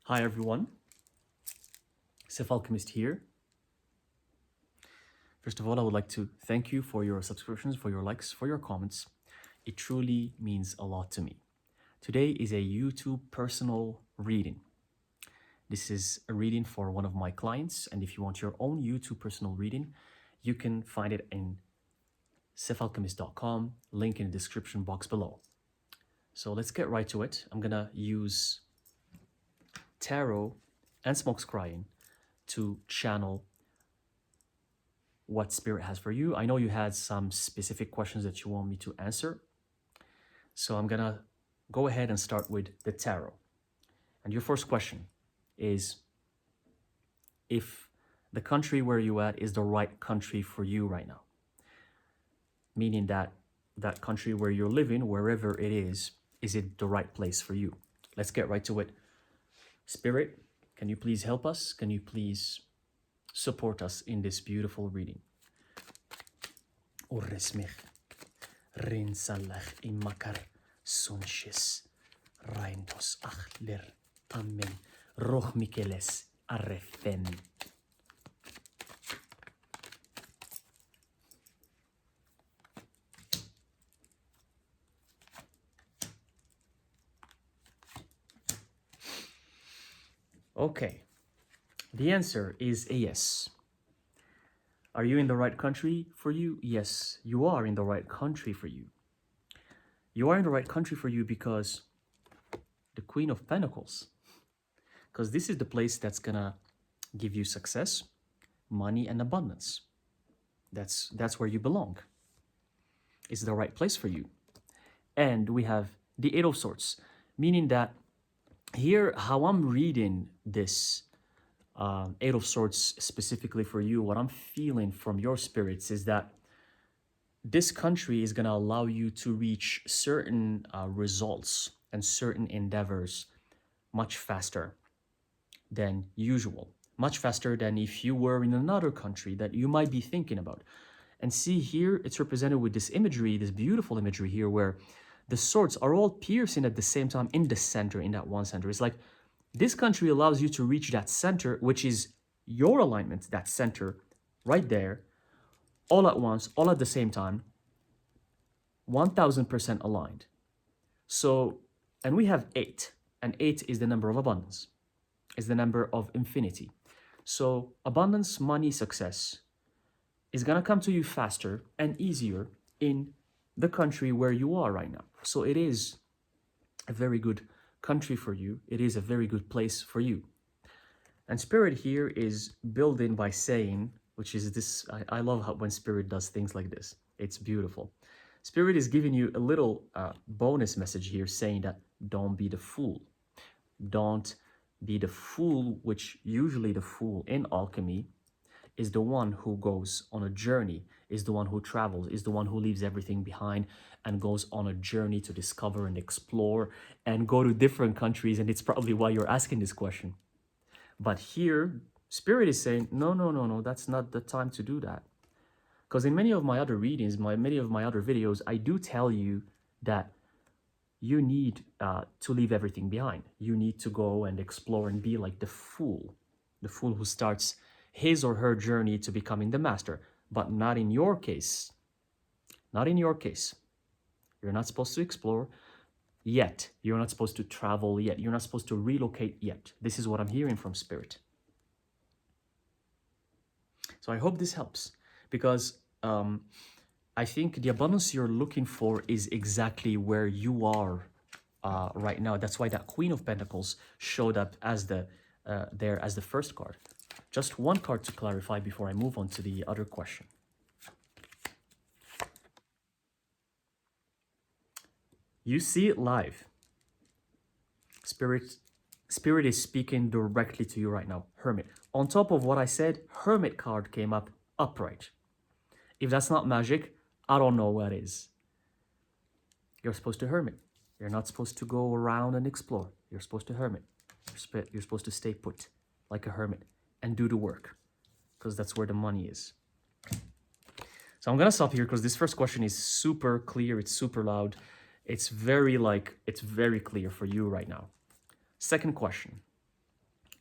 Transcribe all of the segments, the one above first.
Hi everyone, Alchemist here. First of all, I would like to thank you for your subscriptions, for your likes, for your comments. It truly means a lot to me. Today is a YouTube personal reading. This is a reading for one of my clients, and if you want your own YouTube personal reading, you can find it in thyself.com, link in the description box below. So let's get right to it. I'm gonna use tarot and smoke scrying to channel what spirit has for you. I know you had some specific questions that you want me to answer. So I'm gonna go ahead and start with the tarot. And your first question is if the country where you at is the right country for you right now. Meaning that that country where you're living, wherever it is it the right place for you? Let's get right to it. Spirit, can you please help us? Can you please support us in this beautiful reading? Oresmich, rinsalach imakar sunshis, reindos achler, amen, roch Micheles arrefen. Okay, the answer is a yes. Are you in the right country for you? Yes, you are in the right country for you. You are in the right country for you because the Queen of Pentacles, because this is the place that's gonna give you success, money, and abundance. That's where you belong. It's the right place for you. And we have the Eight of Swords, meaning that here, how I'm reading this Eight of Swords specifically for you, what I'm feeling from your spirits is that this country is going to allow you to reach certain results and certain endeavors much faster than usual, much faster than if you were in another country that you might be thinking about. And see here, it's represented with this imagery, this beautiful imagery here, where the swords are all piercing at the same time in the center, in that one center. It's like this country allows you to reach that center, which is your alignment, that center right there, all at once, all at the same time, 1000% aligned. So, and we have 8, and 8 is the number of abundance, is the number of infinity. So abundance, money, success is gonna come to you faster and easier in the country where you are right now. So it is a very good country for you. It is a very good place for you. And Spirit here is building by saying, which is this, I love how when Spirit does things like this. It's beautiful. Spirit is giving you a little bonus message here saying that don't be the fool. Don't be the fool, which usually the fool in alchemy is the one who goes on a journey, is the one who travels, is the one who leaves everything behind and goes on a journey to discover and explore and go to different countries. And it's probably why you're asking this question. But here, Spirit is saying, no, that's not the time to do that. Because in many of my other readings, many of my other videos, I do tell you that you need to leave everything behind. You need to go and explore and be like the fool who starts his or her journey to becoming the master. But not in your case. Not in your case. You're not supposed to explore yet. You're not supposed to travel yet. You're not supposed to relocate yet. This is what I'm hearing from Spirit. So I hope this helps, because I think the abundance you're looking for is exactly where you are right now. That's why that Queen of Pentacles showed up as the there as the first card. Just one card to clarify before I move on to the other question. You see it live. Spirit is speaking directly to you right now. Hermit. On top of what I said, Hermit card came up upright. If that's not magic, I don't know what is. You're supposed to hermit. You're not supposed to go around and explore. You're supposed to hermit. You're supposed to stay put like a hermit and do the work, because that's where the money is. So I'm gonna stop here because this first question is super clear. It's super loud. It's very clear for you right now. Second question.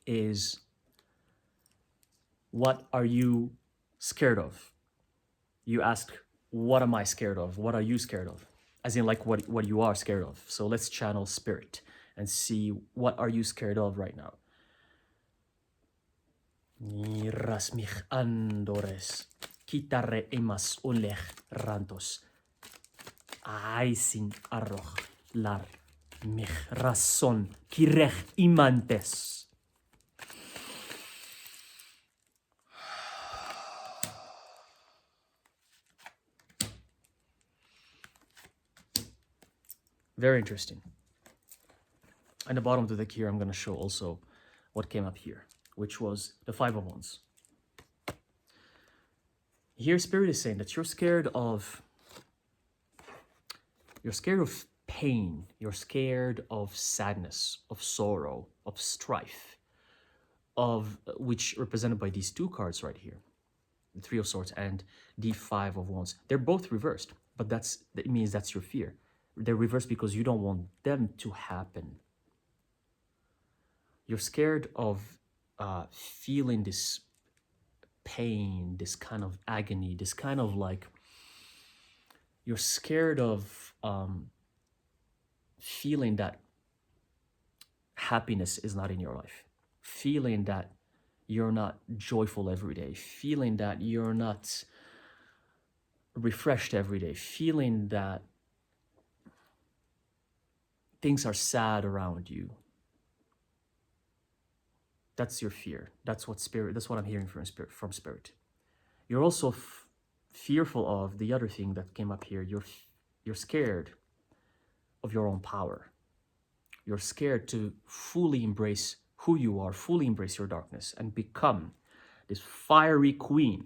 is, what are you scared of? You ask, what am I scared of? What are you scared of? As in, like, what you are scared of. So let's channel spirit and see, what are you scared of right now? Miras mich andores, kitare emas olech rantos, aisin arroch lar mich rason kirech imantes. Very interesting. And the bottom of the deck here, I'm going to show also what came up here, which was the Five of Wands. Here, Spirit is saying that you're scared of pain. You're scared of sadness, of sorrow, of strife, of which represented by these two cards right here, the Three of Swords and the Five of Wands. They're both reversed, but that means that's your fear. They're reversed because you don't want them to happen. You're scared of feeling this pain, this kind of agony, this kind of like, you're scared of feeling that happiness is not in your life, feeling that you're not joyful every day, feeling that you're not refreshed every day, feeling that things are sad around you. That's your fear. That's what I'm hearing from spirit. You're also fearful of the other thing that came up here. You're scared of your own power. You're scared to fully embrace who you are, fully embrace your darkness, and become this fiery queen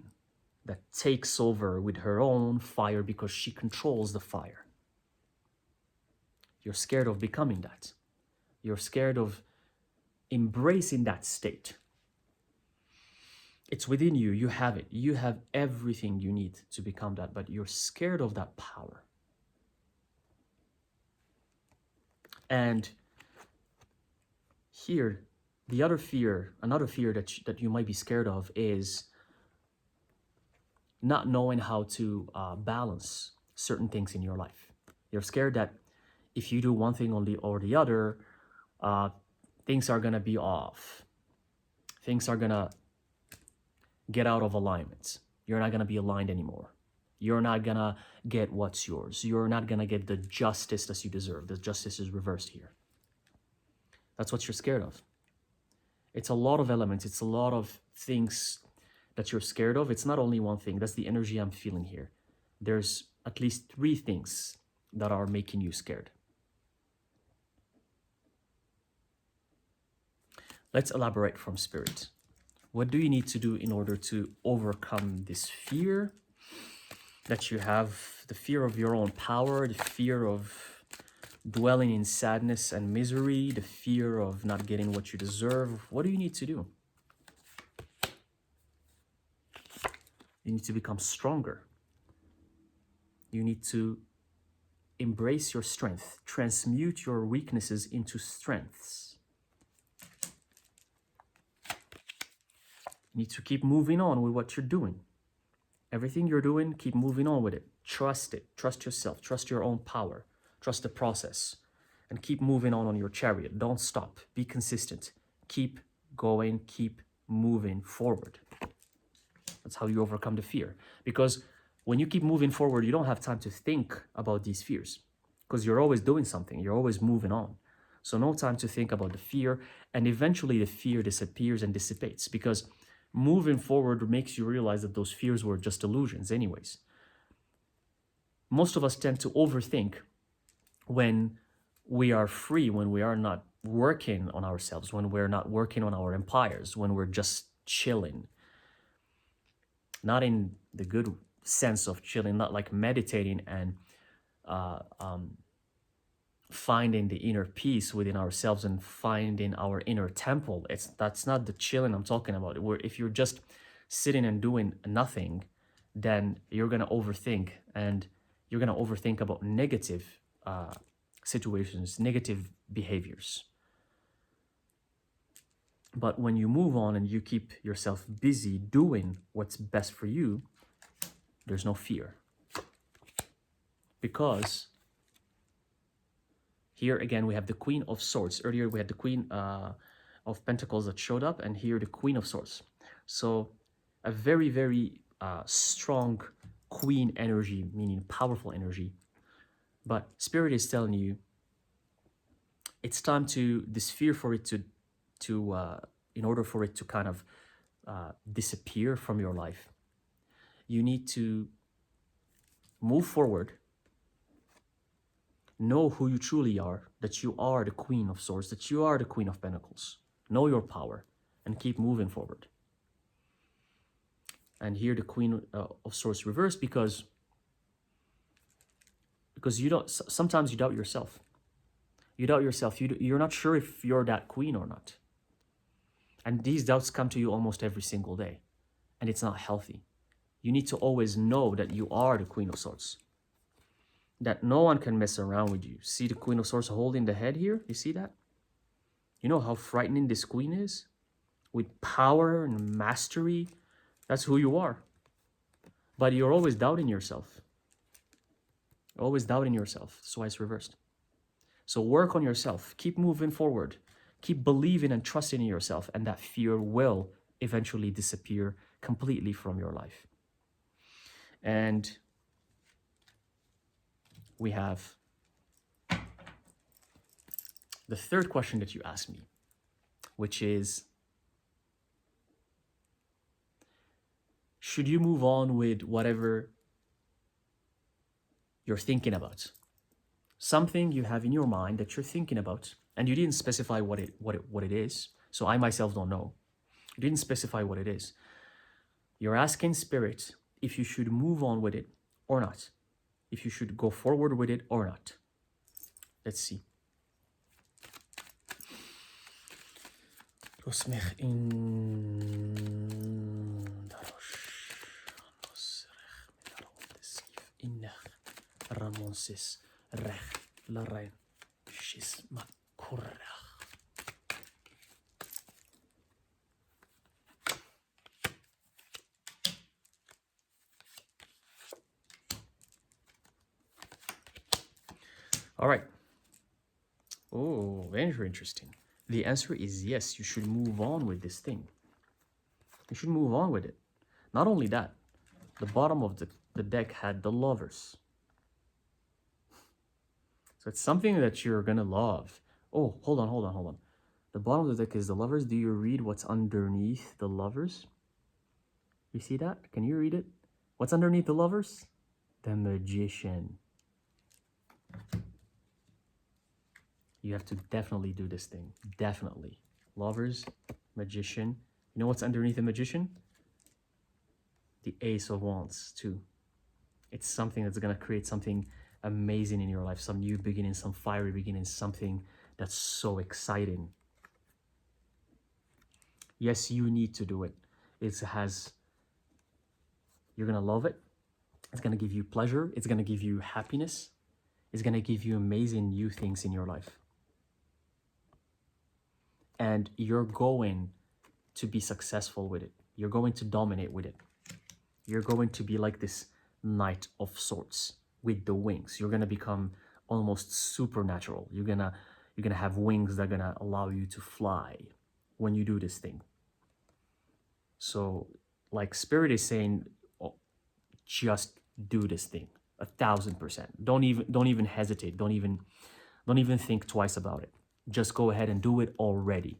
that takes over with her own fire because she controls the fire. You're scared of becoming that. You're scared of embracing that state. It's within you. You have it. You have everything you need to become that, but you're scared of that power. And here, the other fear, another fear that you might be scared of is not knowing how to balance certain things in your life. You're scared that if you do one thing or the other, things are going to be off. Things are going to get out of alignment. You're not going to be aligned anymore. You're not going to get what's yours. You're not going to get the justice that you deserve. The justice is reversed here. That's what you're scared of. It's a lot of elements. It's a lot of things that you're scared of. It's not only one thing. That's the energy I'm feeling here. There's at least 3 things that are making you scared. Let's elaborate from spirit. What do you need to do in order to overcome this fear that you have, the fear of your own power, the fear of dwelling in sadness and misery, the fear of not getting what you deserve? What do you need to do? You need to become stronger. You need to embrace your strength, transmute your weaknesses into strengths. You need to keep moving on with what you're doing. Everything you're doing, keep moving on with it. Trust it. Trust yourself. Trust your own power. Trust the process. And keep moving on your chariot. Don't stop. Be consistent. Keep going. Keep moving forward. That's how you overcome the fear. Because when you keep moving forward, you don't have time to think about these fears. Because you're always doing something. You're always moving on. So no time to think about the fear. And eventually the fear disappears and dissipates. Because moving forward makes you realize that those fears were just illusions anyways. Most of us tend to overthink when we are free, when we are not working on ourselves, when we're not working on our empires, when we're just chilling. Not in the good sense of chilling, not like meditating and finding the inner peace within ourselves and finding our inner temple. That's not the chilling I'm talking about. Where if you're just sitting and doing nothing, then you're gonna overthink, and you're gonna overthink about negative situations, negative behaviors. But when you move on and you keep yourself busy doing what's best for you, there's no fear. Because here again, we have the Queen of Swords. Earlier, we had the Queen of Pentacles that showed up, and here the Queen of Swords. So a very, very strong Queen energy, meaning powerful energy. But Spirit is telling you it's time to, this fear for it to in order for it to kind of disappear from your life, you need to move forward, know who you truly are, that you are the Queen of Swords, that you are the Queen of Pentacles. Know your power and keep moving forward. And here the Queen of Swords reversed because you don't, sometimes you doubt yourself. You doubt yourself. You're not sure if you're that queen or not. And these doubts come to you almost every single day. And it's not healthy. You need to always know that you are the Queen of Swords. That no one can mess around with you. See the Queen of Swords holding the head here? You see that? You know how frightening this queen is? With power and mastery. That's who you are. But you're always doubting yourself. Always doubting yourself. That's why it's reversed. So work on yourself. Keep moving forward. Keep believing and trusting in yourself. And that fear will eventually disappear completely from your life. And we have the third question that you asked me, which is, should you move on with whatever you're thinking about? Something you have in your mind that you're thinking about, and you didn't specify what it is. So I myself don't know. You didn't specify what it is. You're asking Spirit if you should move on with it or not. If you should go forward with it or not. Let's see. All right. Oh, very interesting. The answer is yes, you should move on with this thing. You should move on with it. Not only that, the bottom of the deck had the Lovers. So it's something that you're gonna love. Oh, hold on. The bottom of the deck is the Lovers. Do you read what's underneath the Lovers? You see that? Can you read it? What's underneath the Lovers? The Magician. You have to definitely do this thing. Definitely. Lovers, Magician. You know what's underneath the Magician? The Ace of Wands, too. It's something that's going to create something amazing in your life. Some new beginning, some fiery beginning, something that's so exciting. Yes, you need to do it. You're going to love it. It's going to give you pleasure. It's going to give you happiness. It's going to give you amazing new things in your life. And you're going to be successful with it. You're going to dominate with it. You're going to be like this Knight of Swords with the wings. You're going to become almost supernatural. You're going to have wings that are going to allow you to fly when you do this thing. So like Spirit is saying, oh, just do this thing 1,000%. Don't even hesitate. Don't even think twice about it. Just go ahead and do it already,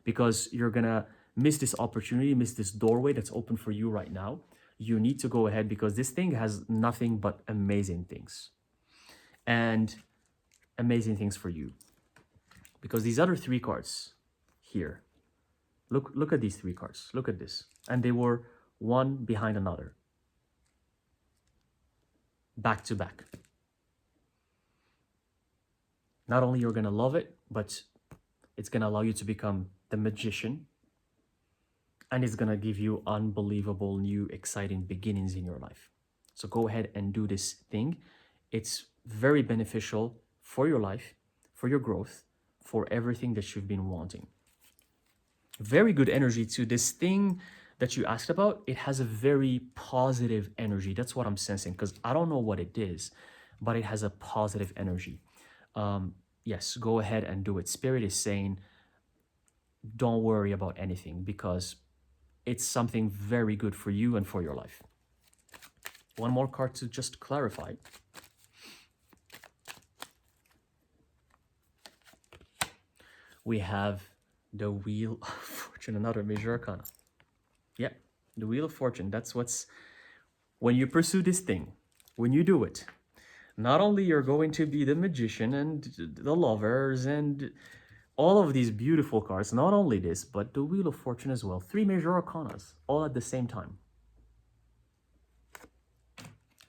because you're gonna miss this opportunity, miss this doorway that's open for you right now. You need to go ahead, because this thing has nothing but amazing things, and amazing things for you. Because these other three cards here, look at these three cards. Look at this, and they were one behind another, back to back. Not only you're gonna love it, but it's gonna allow you to become the Magician, and it's gonna give you unbelievable new exciting beginnings in your life. So go ahead and do this thing. It's very beneficial for your life, for your growth, for everything that you've been wanting. Very good energy too. This thing that you asked about, it has a very positive energy. That's what I'm sensing because I don't know what it is, but it has a positive energy. Yes, go ahead and do it. Spirit is saying, don't worry about anything because it's something very good for you and for your life. One more card to just clarify. We have the Wheel of Fortune, another major arcana. Yeah, the Wheel of Fortune. That's what's when you pursue this thing, when you do it. Not only you're going to be the magician and the lovers and all of these beautiful cards, not only this, but the Wheel of Fortune as well. Three major arcanas, all at the same time.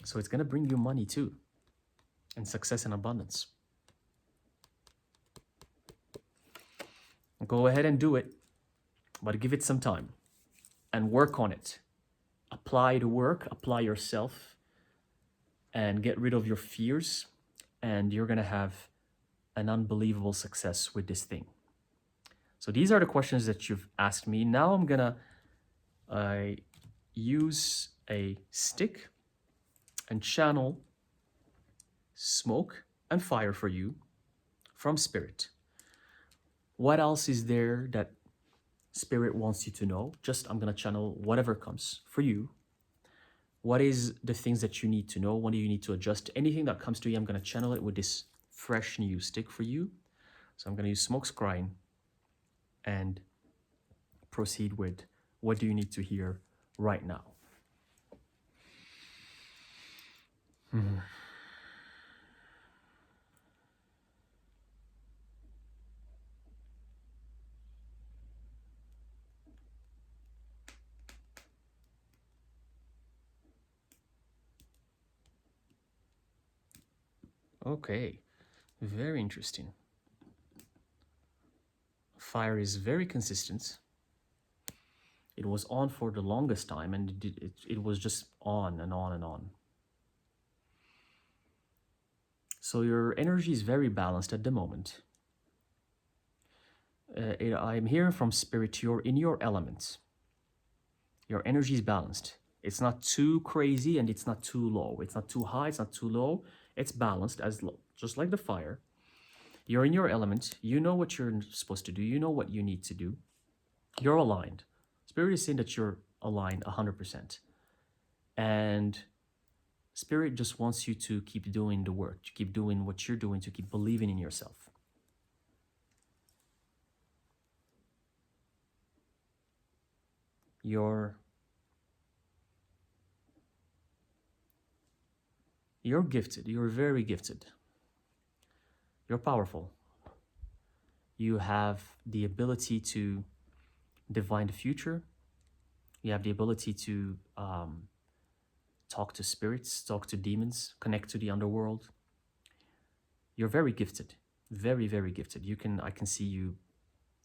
So it's going to bring you money too, and success and abundance. Go ahead and do it, but give it some time and work on it. Apply the work, apply yourself, and get rid of your fears, and you're going to have an unbelievable success with this thing. So these are the questions that you've asked me. Now I'm going to use a stick and channel smoke and fire for you from Spirit. What else is there that Spirit wants you to know? Just I'm going to channel whatever comes for you. What is the things that you need to know? What do you need to adjust? Anything that comes to you, I'm going to channel it with this fresh new stick for you. So I'm going to use smoke scrying and proceed with what do you need to hear right now. Okay, very interesting. Fire is very consistent. It was on for the longest time and it was just on and on and on. So your energy is very balanced at the moment. I'm hearing from Spirit, you're in your element. Your energy is balanced. It's not too crazy and it's not too low. It's not too high, it's not too low. It's balanced as low, just like the fire. You're in your element. You know what you're supposed to do. You know what you need to do. You're aligned. Spirit is saying that you're aligned 100%. And Spirit just wants you to keep doing the work, to keep doing what you're doing, to keep believing in yourself. You're gifted. You're very gifted. You're powerful. You have the ability to divine the future. You have the ability to talk to spirits, talk to demons, connect to the underworld. You're very gifted, very, very gifted. I can see you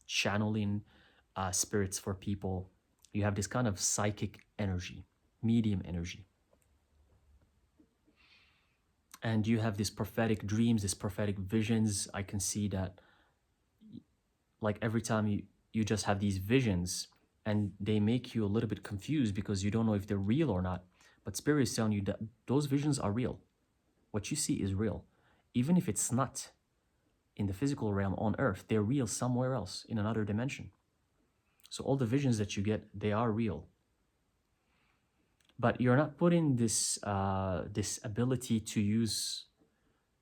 channeling spirits for people. You have this kind of psychic energy, medium energy. And you have these prophetic dreams, these prophetic visions. I can see that like every time you just have these visions and they make you a little bit confused because you don't know if they're real or not. But Spirit is telling you that those visions are real. What you see is real. Even if it's not in the physical realm on earth, they're real somewhere else in another dimension. So all the visions that you get, they are real. But you're not putting this this ability to use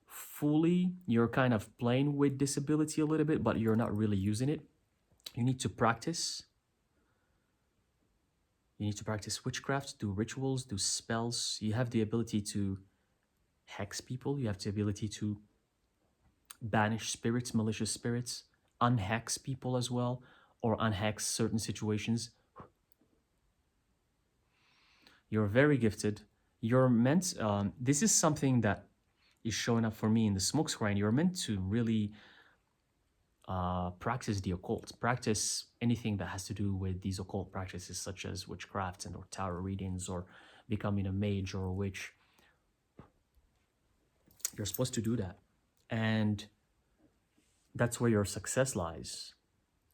fully. You're kind of playing with this ability a little bit, but you're not really using it. You need to practice. You need to practice witchcraft, do rituals, do spells. You have the ability to hex people. You have the ability to banish spirits, malicious spirits, unhex people as well, or unhex certain situations. You're very gifted. You're meant, this is something that is showing up for me in the smoke screen. You're meant to really practice the occult, practice anything that has to do with these occult practices, such as witchcraft and or tarot readings or becoming a mage or a witch. You're supposed to do that. And that's where your success lies.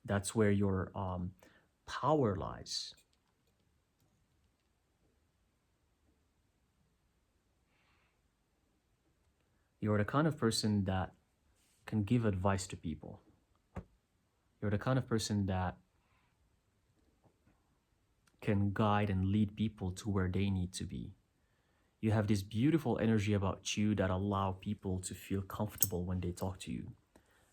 That's where your power lies. You're the kind of person that can give advice to people. You're the kind of person that can guide and lead people to where they need to be. You have this beautiful energy about you that allow people to feel comfortable when they talk to you.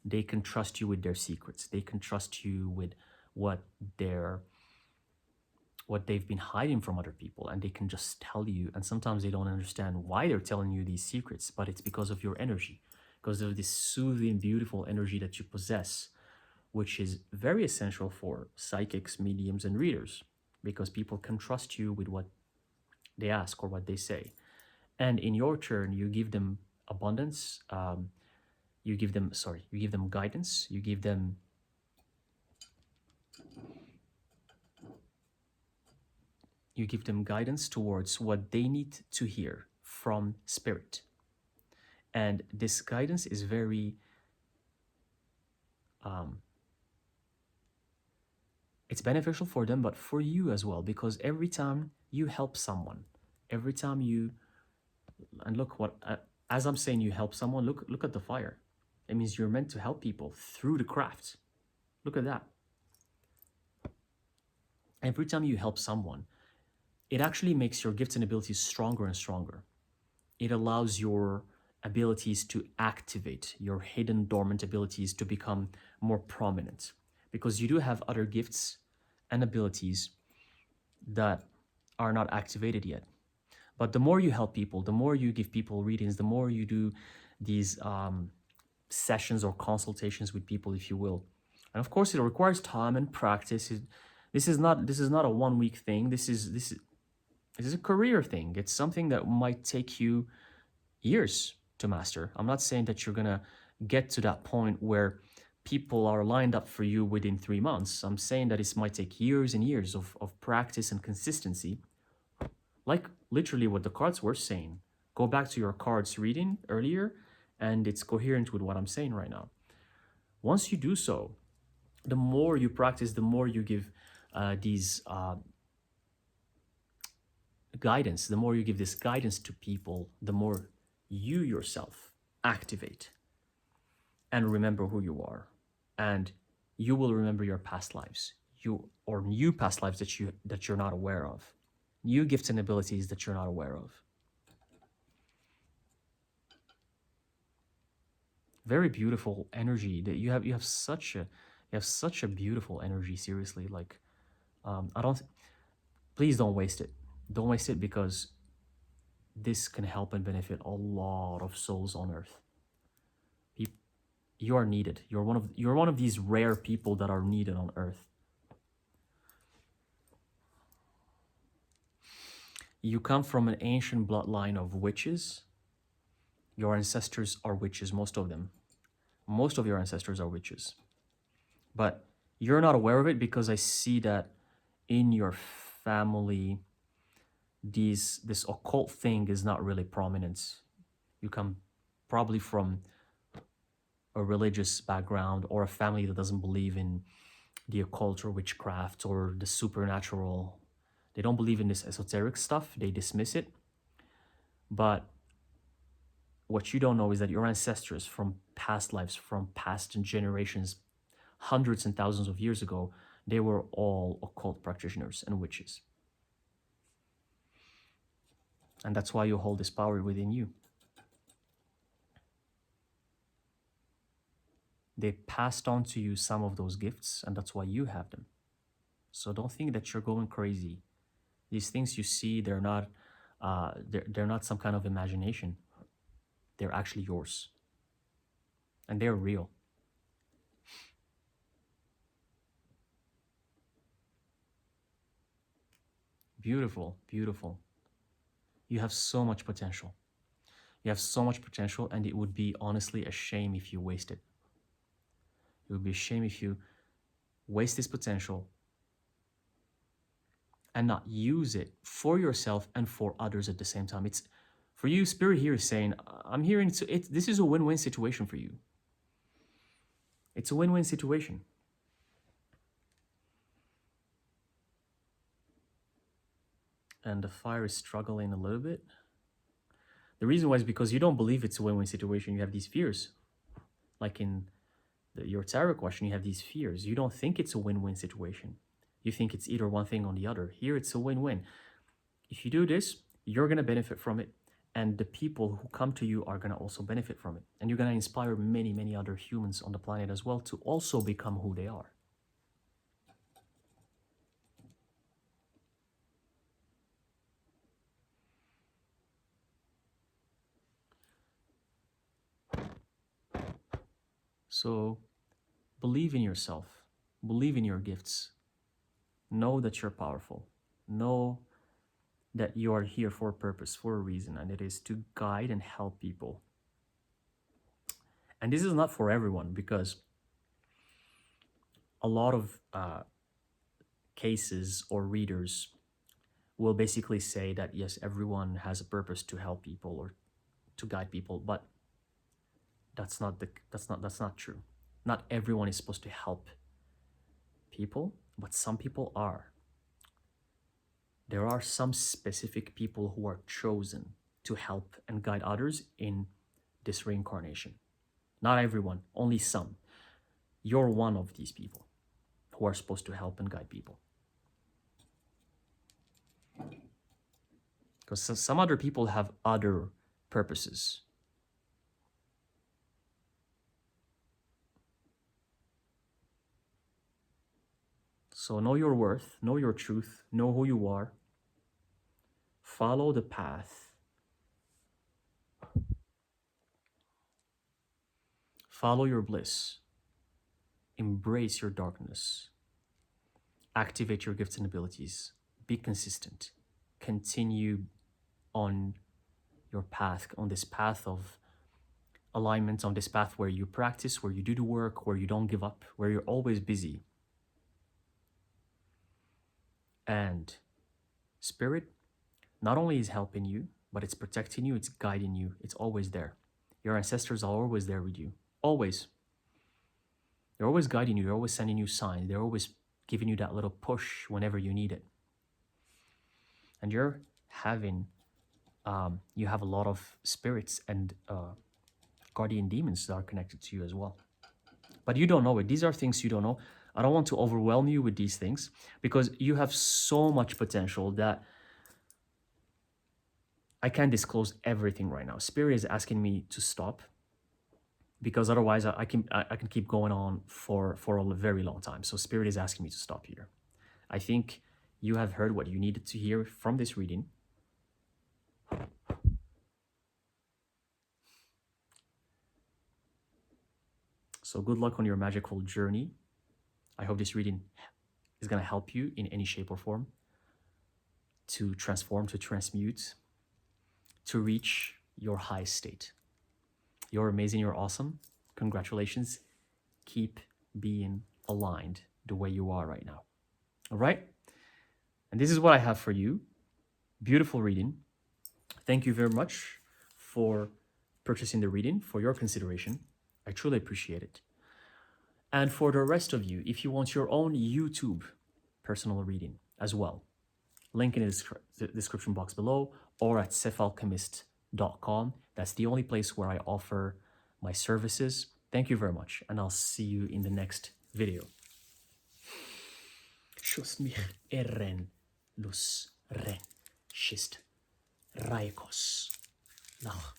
They can trust you with their secrets. They can trust you with what they're what they've been hiding from other people, and they can just tell you. And sometimes they don't understand why they're telling you these secrets, but it's because of your energy, because of this soothing, beautiful energy that you possess, which is very essential for psychics, mediums, and readers, because people can trust you with what they ask or what they say. And in your turn, you give them abundance. You give them guidance. You give them guidance towards what they need to hear from spirit. And this guidance is very um, it's beneficial for them, but for you as well, because every time you help someone, every time you and look what as I'm saying, you help someone, look at the fire. It means you're meant to help people through the craft. Look at that. Every time you help someone, it actually makes your gifts and abilities stronger and stronger. It allows your abilities to activate, your hidden dormant abilities to become more prominent, because you do have other gifts and abilities that are not activated yet. But the more you help people, the more you give people readings, the more you do these sessions or consultations with people, if you will. And of course, it requires time and practice. This is not a 1 week thing. This is a career thing. It's something that might take you years to master. I'm not saying that you're gonna get to that point where people are lined up for you within 3 months. I'm saying that it might take years and years of practice and consistency, like literally what the cards were saying. Go back to your cards reading earlier, and it's coherent with what I'm saying right now. Once you do so, the more you practice, the more you give these guidance, the more you give this guidance to people, the more you yourself activate and remember who you are. And you will remember your past lives, you or new past lives that you're not aware of, new gifts and abilities that you're not aware of. Very beautiful energy that you have such a beautiful energy, seriously. Like I don't please don't waste it. Don't waste it, because this can help and benefit a lot of souls on earth. You are needed. You're one of these rare people that are needed on earth. You come from an ancient bloodline of witches. Your ancestors are witches, most of them. Most of your ancestors are witches. But you're not aware of it, because I see that in your family, this occult thing is not really prominent. You come probably from a religious background, or a family that doesn't believe in the occult or witchcraft or the supernatural. They don't believe in this esoteric stuff. They dismiss it. But what you don't know is that your ancestors from past lives, from past generations, hundreds and thousands of years ago, they were all occult practitioners and witches. And that's why you hold this power within you. They passed on to you some of those gifts, and that's why you have them. So don't think that you're going crazy. These things you see, they're not some kind of imagination. They're actually yours, and they're real. Beautiful, beautiful. You have so much potential. You have so much potential, and it would be honestly a shame if you waste it. It would be a shame if you waste this potential and not use it for yourself and for others at the same time. It's for you, Spirit here is saying, I'm hearing it. This is a win-win situation for you. It's a win-win situation. and the fire is struggling a little bit. The reason why is because you don't believe it's a win-win situation. You have these fears. Like in your tarot question, you have these fears. You don't think it's a win-win situation. You think it's either one thing or the other. Here, it's a win-win. If you do this, you're going to benefit from it. And the people who come to you are going to also benefit from it. And you're going to inspire many, many other humans on the planet as well to also become who they are. So believe in yourself. Believe in your gifts. Know that you're powerful. Know that you are here for a purpose, for a reason, and it is to guide and help people. And this is not for everyone, because a lot of cases or readers will basically say that yes, everyone has a purpose to help people or to guide people, but that's not true. Not everyone is supposed to help people, but some people are. There are some specific people who are chosen to help and guide others in this reincarnation. Not everyone, only some. You're one of these people who are supposed to help and guide people. Because some other people have other purposes. So know your worth, know your truth, know who you are. Follow the path. Follow your bliss. Embrace your darkness. Activate your gifts and abilities. Be consistent. Continue on your path, on this path of alignment, on this path where you practice, where you do the work, where you don't give up, where you're always busy. And Spirit not only is helping you, but it's protecting you, it's guiding you, it's always there. Your ancestors are always there with you. Always. They're always guiding you, they're always sending you signs, they're always giving you that little push whenever you need it. And you're having, you have a lot of spirits and guardian demons that are connected to you as well. But you don't know it. These are things you don't know. I don't want to overwhelm you with these things because you have so much potential that I can't disclose everything right now. Spirit is asking me to stop because otherwise I can keep going on for a very long time. So Spirit is asking me to stop here. I think you have heard what you needed to hear from this reading. So good luck on your magical journey. I hope this reading is going to help you in any shape or form to transform, to transmute, to reach your high state. You're amazing, you're awesome. Congratulations. Keep being aligned the way you are right now. All right? And this is what I have for you. Beautiful reading. Thank you very much for purchasing the reading, for your consideration. I truly appreciate it. And for the rest of you, if you want your own YouTube personal reading as well, link in the description box below or at thyself.com. That's the only place where I offer my services. Thank you very much, and I'll see you in the next video. Schust mich erren, lus ren, schist, raikos, nach